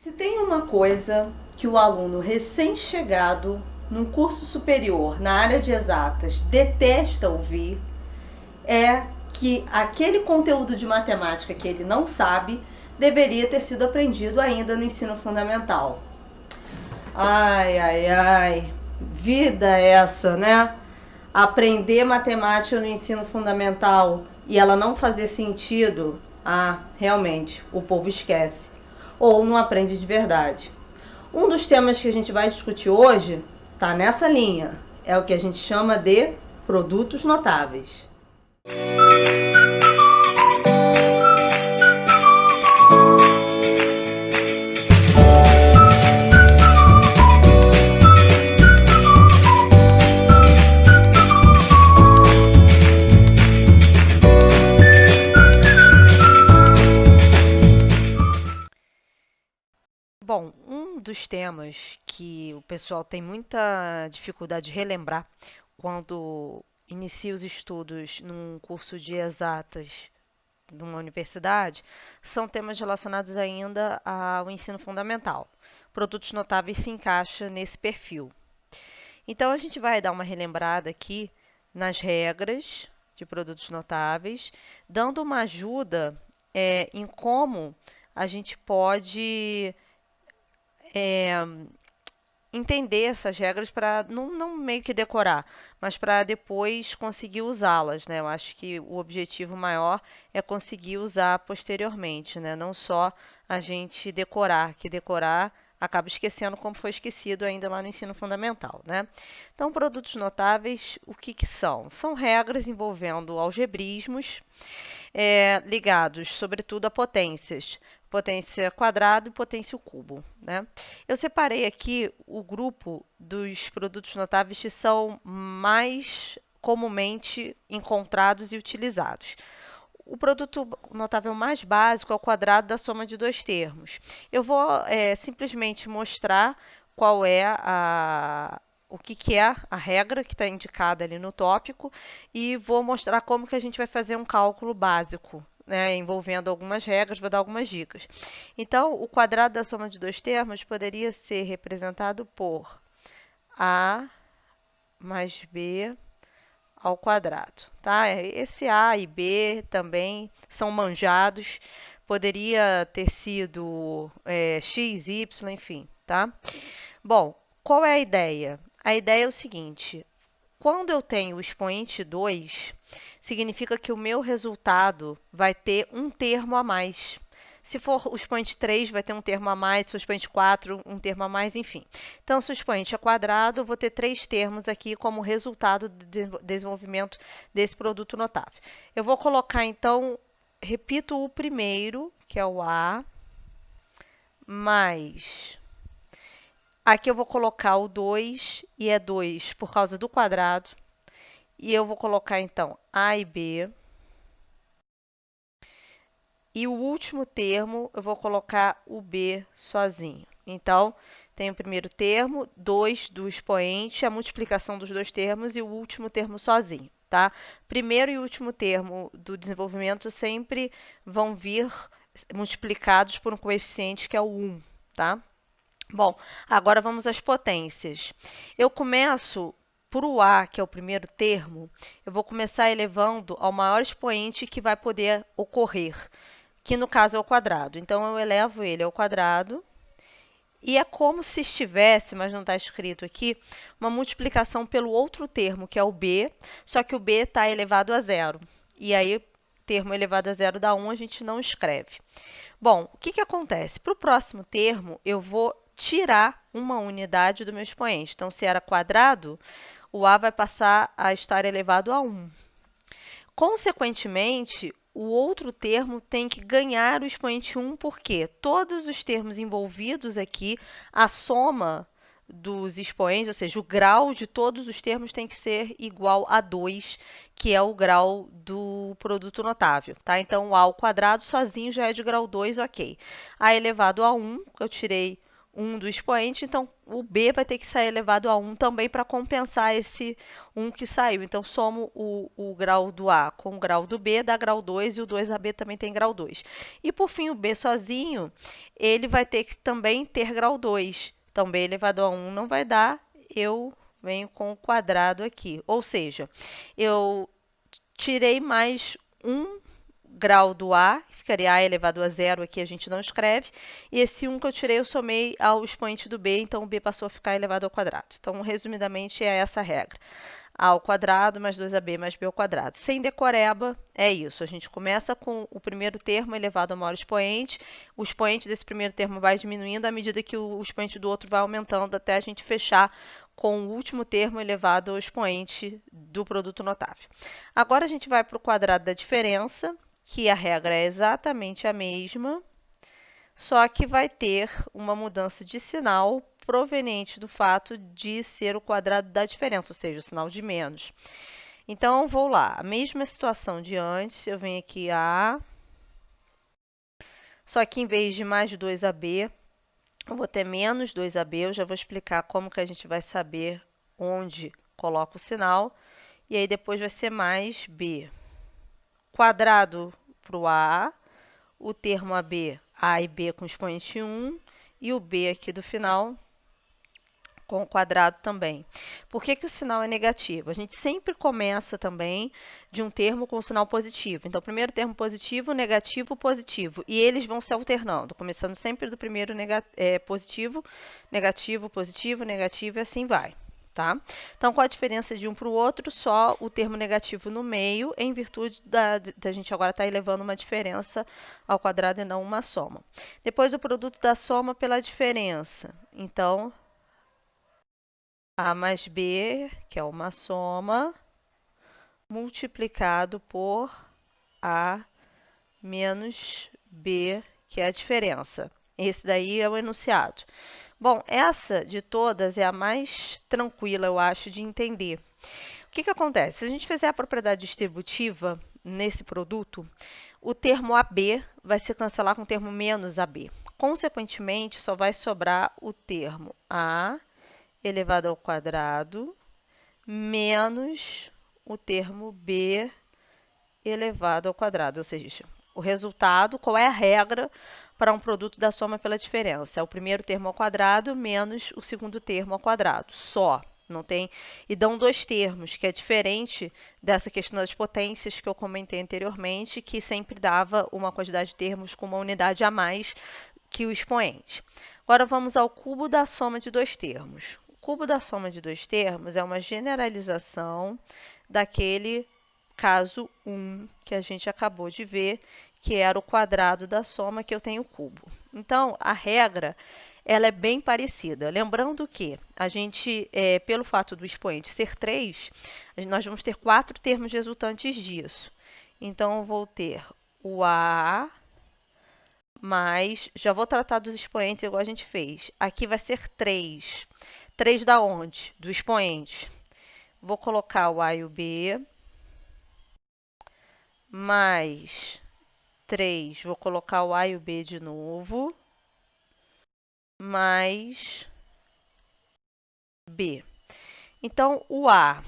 Se tem uma coisa que o aluno recém-chegado num curso superior na área de exatas detesta ouvir, é que aquele conteúdo de matemática que ele não sabe deveria ter sido aprendido ainda no ensino fundamental. Ai, ai, ai, vida essa, né? Aprender matemática no ensino fundamental e ela não fazer sentido, realmente, o povo esquece. Ou não aprende de verdade. Um dos temas que a gente vai discutir hoje está nessa linha. É o que a gente chama de produtos notáveis. Bom, um dos temas que o pessoal tem muita dificuldade de relembrar quando inicia os estudos num curso de exatas numa universidade são temas relacionados ainda ao ensino fundamental. Produtos notáveis se encaixa nesse perfil. Então a gente vai dar uma relembrada aqui nas regras de produtos notáveis, dando uma ajuda em como a gente pode entender essas regras para não meio que decorar, mas para depois conseguir usá-las, né? Eu acho que o objetivo maior é conseguir usar posteriormente, né? Não só a gente decorar, que decorar acaba esquecendo como foi esquecido ainda lá no ensino fundamental, né? Então, produtos notáveis, o que que são? São regras envolvendo algebrismos, ligados, sobretudo, a potências. Potência quadrado e potência cubo, né? Eu separei aqui o grupo dos produtos notáveis que são mais comumente encontrados e utilizados. O produto notável mais básico é o quadrado da soma de dois termos. Eu vou simplesmente mostrar qual é o que, que é a regra que está indicada ali no tópico e vou mostrar como que a gente vai fazer um cálculo básico, né, envolvendo algumas regras, vou dar algumas dicas. Então, o quadrado da soma de dois termos poderia ser representado por a mais b ao quadrado, tá? Esse a e b também são manjados, poderia ter sido x, y, enfim, tá? Bom, qual é a ideia? A ideia é o seguinte: quando eu tenho o expoente 2, significa que o meu resultado vai ter um termo a mais. Se for o expoente 3, vai ter um termo a mais, se for o expoente 4, um termo a mais, enfim. Então, se o expoente é quadrado, eu vou ter três termos aqui como resultado do desenvolvimento desse produto notável. Eu vou colocar, então, repito o primeiro, que é o A, mais. Aqui eu vou colocar o 2, e é 2 por causa do quadrado. E eu vou colocar, então, A e B. E o último termo, eu vou colocar o B sozinho. Então, tem o primeiro termo, 2 do expoente, a multiplicação dos dois termos e o último termo sozinho, tá? Primeiro e último termo do desenvolvimento sempre vão vir multiplicados por um coeficiente que é o 1, tá? Bom, agora vamos às potências. Eu começo por o A, que é o primeiro termo, eu vou começar elevando ao maior expoente que vai poder ocorrer, que no caso é o quadrado. Então, eu elevo ele ao quadrado. E é como se estivesse, mas não está escrito aqui, uma multiplicação pelo outro termo, que é o b, só que o b está elevado a zero. E aí, termo elevado a zero dá 1, a gente não escreve. Bom, o que, que acontece? Para o próximo termo, eu vou tirar uma unidade do meu expoente. Então, se era quadrado, o a vai passar a estar elevado a 1. Consequentemente, o outro termo tem que ganhar o expoente 1, porque todos os termos envolvidos aqui, a soma dos expoentes, ou seja, o grau de todos os termos tem que ser igual a 2, que é o grau do produto notável, tá? Então, o a ao quadrado sozinho já é de grau 2, ok. A elevado a 1, eu tirei 1 do expoente, então o b vai ter que sair elevado a 1 também para compensar esse 1 que saiu. Então, somo o grau do A com o grau do B, dá grau 2, e o 2AB também tem grau 2. E, por fim, o B sozinho, ele vai ter que também ter grau 2. Então, b elevado a 1 não vai dar, eu venho com o quadrado aqui. Ou seja, eu tirei mais um grau do A, ficaria A elevado a zero, aqui a gente não escreve, e esse 1 que eu tirei eu somei ao expoente do B, então o B passou a ficar elevado ao quadrado. Então, resumidamente, é essa a regra. A ao quadrado mais 2AB mais B ao quadrado. Sem decoreba, é isso. A gente começa com o primeiro termo elevado ao maior expoente, o expoente desse primeiro termo vai diminuindo à medida que o expoente do outro vai aumentando, até a gente fechar com o último termo elevado ao expoente do produto notável. Agora a gente vai para o quadrado da diferença, que a regra é exatamente a mesma, só que vai ter uma mudança de sinal proveniente do fato de ser o quadrado da diferença, ou seja, o sinal de menos. Então, vou lá, a mesma situação de antes, eu venho aqui A, só que em vez de mais 2AB, eu vou ter menos 2AB, eu já vou explicar como que a gente vai saber onde coloca o sinal, e aí depois vai ser mais B. Quadrado para o A, o termo AB, A e B com expoente 1, e o B aqui do final com o quadrado também. Por que que o sinal é negativo? A gente sempre começa também de um termo com sinal positivo. Então, primeiro termo positivo, negativo, positivo. E eles vão se alternando, começando sempre do primeiro positivo, negativo, positivo, negativo e assim vai. Tá? Então, qual a diferença de um para o outro? Só o termo negativo no meio, em virtude da gente agora estar elevando uma diferença ao quadrado e não uma soma. Depois, o produto da soma pela diferença. Então, A mais B, que é uma soma, multiplicado por A menos B, que é a diferença. Esse daí é o enunciado. Bom, essa de todas é a mais tranquila, eu acho, de entender. O que que acontece? Se a gente fizer a propriedade distributiva nesse produto, o termo AB vai se cancelar com o termo menos AB. Consequentemente, só vai sobrar o termo A elevado ao quadrado menos o termo B elevado ao quadrado. Ou seja, o resultado, qual é a regra para um produto da soma pela diferença? É o primeiro termo ao quadrado menos o segundo termo ao quadrado, só. Não tem, e dão dois termos, que é diferente dessa questão das potências que eu comentei anteriormente, que sempre dava uma quantidade de termos com uma unidade a mais que o expoente. Agora vamos ao cubo da soma de dois termos. O cubo da soma de dois termos é uma generalização daquele caso 1 que a gente acabou de ver, que era o quadrado da soma que eu tenho cubo. Então, a regra ela é bem parecida. Lembrando que a gente, pelo fato do expoente ser 3, nós vamos ter 4 termos resultantes disso. Então, eu vou ter o A mais, já vou tratar dos expoentes igual a gente fez. Aqui vai ser 3. 3 da onde? Do expoente. Vou colocar o A e o B, mais 3, vou colocar o A e o B de novo, mais B. Então, o A,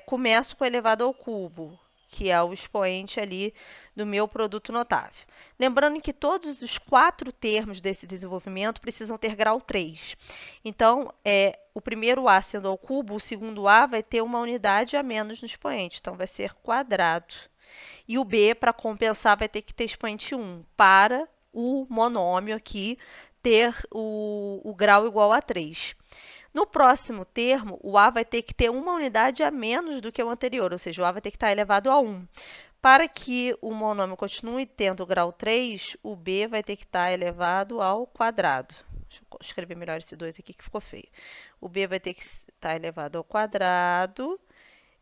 começo com elevado ao cubo, que é o expoente ali do meu produto notável. Lembrando que todos os 4 termos desse desenvolvimento precisam ter grau 3. Então, o primeiro A sendo ao cubo, o segundo A vai ter uma unidade a menos no expoente, então vai ser quadrado. E o B, para compensar, vai ter que ter expoente 1, para o monômio aqui ter o grau igual a 3. No próximo termo, o A vai ter que ter uma unidade a menos do que o anterior, ou seja, o A vai ter que estar elevado a 1. Para que o monômio continue tendo o grau 3, o B vai ter que estar elevado ao quadrado. Deixa eu escrever melhor esse 2 aqui que ficou feio. O B vai ter que estar elevado ao quadrado.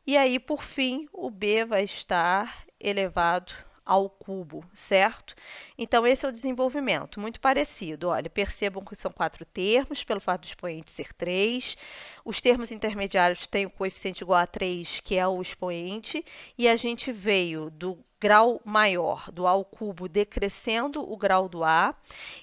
E aí, por fim, o B vai estar elevado ao cubo, certo? Então, esse é o desenvolvimento, muito parecido. Olha, percebam que são 4 termos, pelo fato do expoente ser 3. Os termos intermediários têm o coeficiente igual a 3, que é o expoente, e a gente veio do grau maior do A ao cubo decrescendo o grau do A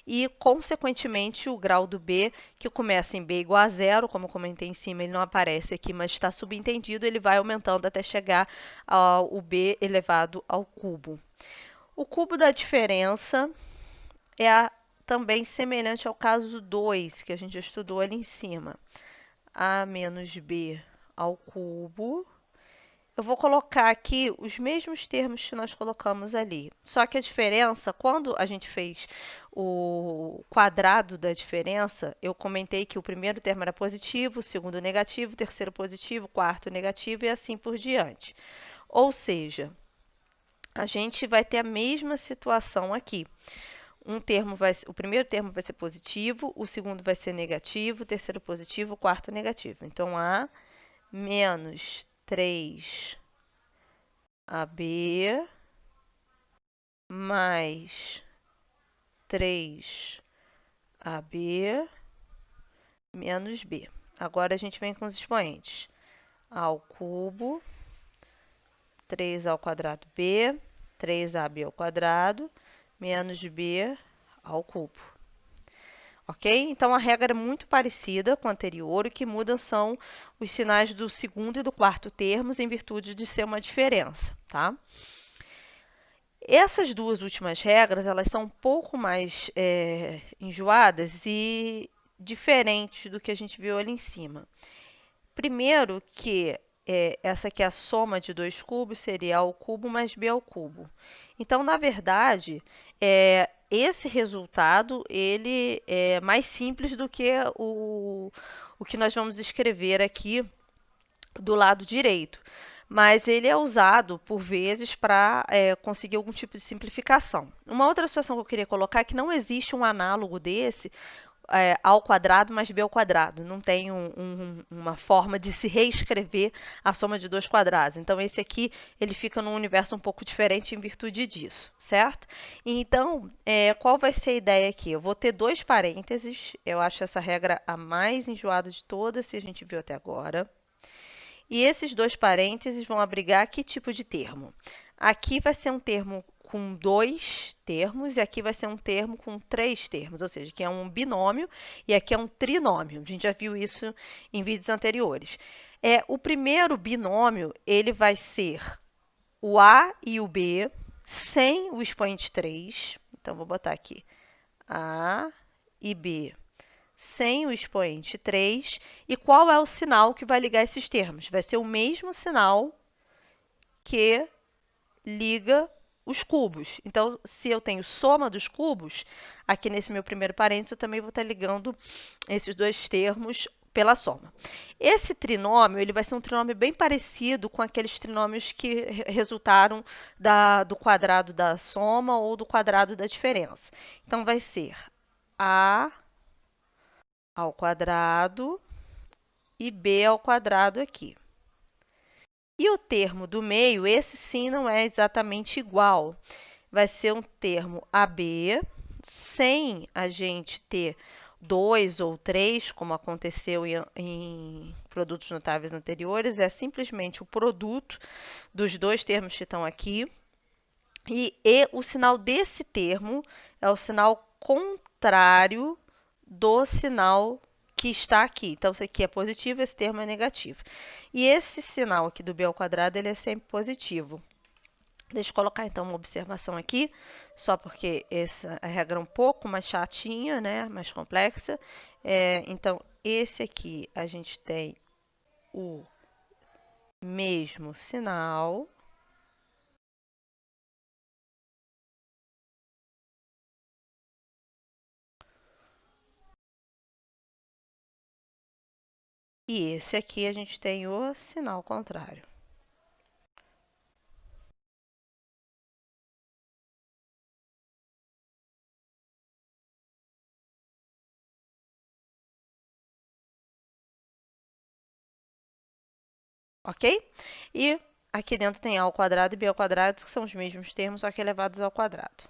e, consequentemente, o grau do B, que começa em B igual a zero, como eu comentei em cima, ele não aparece aqui, mas está subentendido, ele vai aumentando até chegar ao B elevado ao cubo. O cubo da diferença é também semelhante ao caso 2, que a gente já estudou ali em cima. A menos B ao cubo. Eu vou colocar aqui os mesmos termos que nós colocamos ali. Só que a diferença, quando a gente fez o quadrado da diferença, eu comentei que o primeiro termo era positivo, o segundo negativo, o terceiro positivo, o quarto negativo e assim por diante. Ou seja, a gente vai ter a mesma situação aqui. O primeiro termo vai ser positivo, o segundo vai ser negativo, o terceiro positivo, o quarto negativo. Então, A menos 3AB mais 3AB menos B. Agora a gente vem com os expoentes. A ao cubo, 3 ao quadrado B, 3AB ao quadrado, menos B ao cubo. Ok? Então a regra é muito parecida com a anterior, o que muda são os sinais do segundo e do quarto termos em virtude de ser uma diferença, tá? Essas duas últimas regras, elas são um pouco mais enjoadas e diferentes do que a gente viu ali em cima. Primeiro que essa aqui é a soma de dois cubos, seria A ao cubo mais B ao cubo. Então, na verdade, esse resultado ele é mais simples do que o que nós vamos escrever aqui do lado direito. Mas ele é usado, por vezes, para conseguir algum tipo de simplificação. Uma outra situação que eu queria colocar é que não existe um análogo desse A ao quadrado mais B ao quadrado. Não tem uma forma de se reescrever a soma de dois quadrados. Então, esse aqui ele fica num universo um pouco diferente em virtude disso, certo? Então, qual vai ser a ideia aqui? Eu vou ter dois parênteses. Eu acho essa regra a mais enjoada de todas, se a gente viu até agora. E esses dois parênteses vão abrigar que tipo de termo? Aqui vai ser um termo com dois termos e aqui vai ser um termo com três termos, ou seja, aqui é um binômio e aqui é um trinômio. A gente já viu isso em vídeos anteriores. O primeiro binômio, ele vai ser o A e o B sem o expoente 3. Então, vou botar aqui A e B sem o expoente 3. E qual é o sinal que vai ligar esses termos? Vai ser o mesmo sinal que liga os cubos. Então, se eu tenho soma dos cubos, aqui nesse meu primeiro parênteses, eu também vou estar ligando esses dois termos pela soma. Esse trinômio, ele vai ser um trinômio bem parecido com aqueles trinômios que resultaram do quadrado da soma ou do quadrado da diferença. Então, vai ser A ao quadrado e B ao quadrado aqui. E o termo do meio, esse sim não é exatamente igual. Vai ser um termo AB, sem a gente ter 2 ou 3, como aconteceu em produtos notáveis anteriores, é simplesmente o produto dos dois termos que estão aqui. E o sinal desse termo é o sinal contrário do sinal que está aqui. Então, isso aqui é positivo, esse termo é negativo. E esse sinal aqui do B ao quadrado, ele é sempre positivo. Deixa eu colocar, então, uma observação aqui, só porque essa regra é um pouco mais chatinha, né? Mais complexa. Então, esse aqui, a gente tem o mesmo sinal. E esse aqui, a gente tem o sinal contrário. Ok? E aqui dentro tem A ao quadrado e B ao quadrado, que são os mesmos termos, só que elevados ao quadrado.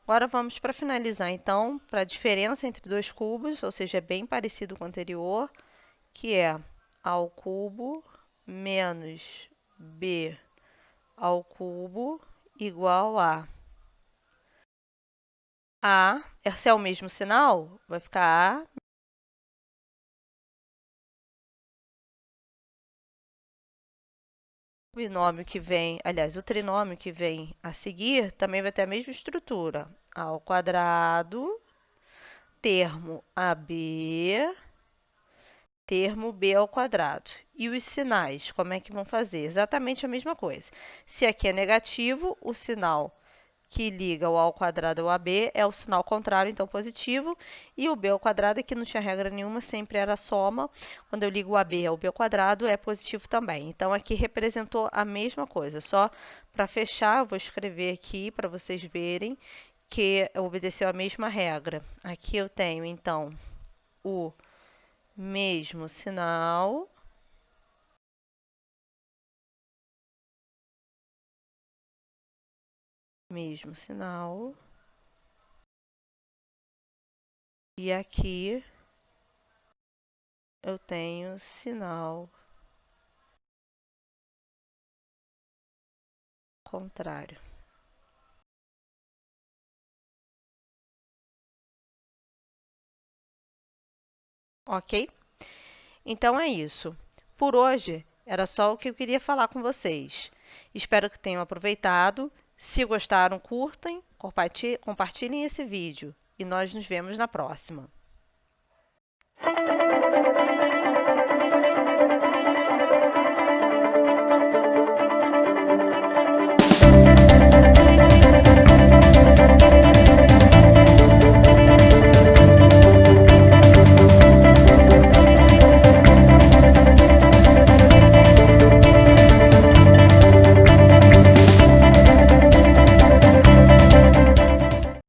Agora vamos para finalizar, então, para a diferença entre dois cubos, ou seja, é bem parecido com o anterior, que é A ao cubo menos B ao cubo igual a, esse é o mesmo sinal, vai ficar A. O binômio que vem, aliás, o trinômio que vem a seguir também vai ter a mesma estrutura. A ao quadrado, termo AB, termo B ao quadrado. E os sinais, como é que vão fazer? Exatamente a mesma coisa. Se aqui é negativo, o sinal que liga o A ao quadrado ao AB é o sinal contrário, então positivo, e o B ao quadrado, aqui não tinha regra nenhuma, sempre era soma. Quando eu ligo o AB ao B ao quadrado, é positivo também. Então aqui representou a mesma coisa, só para fechar, eu vou escrever aqui para vocês verem que obedeceu a mesma regra. Aqui eu tenho, então, o mesmo sinal, mesmo sinal, e aqui eu tenho sinal contrário. Ok? Então é isso. Por hoje, era só o que eu queria falar com vocês. Espero que tenham aproveitado. Se gostaram, curtem, compartilhem esse vídeo e nós nos vemos na próxima.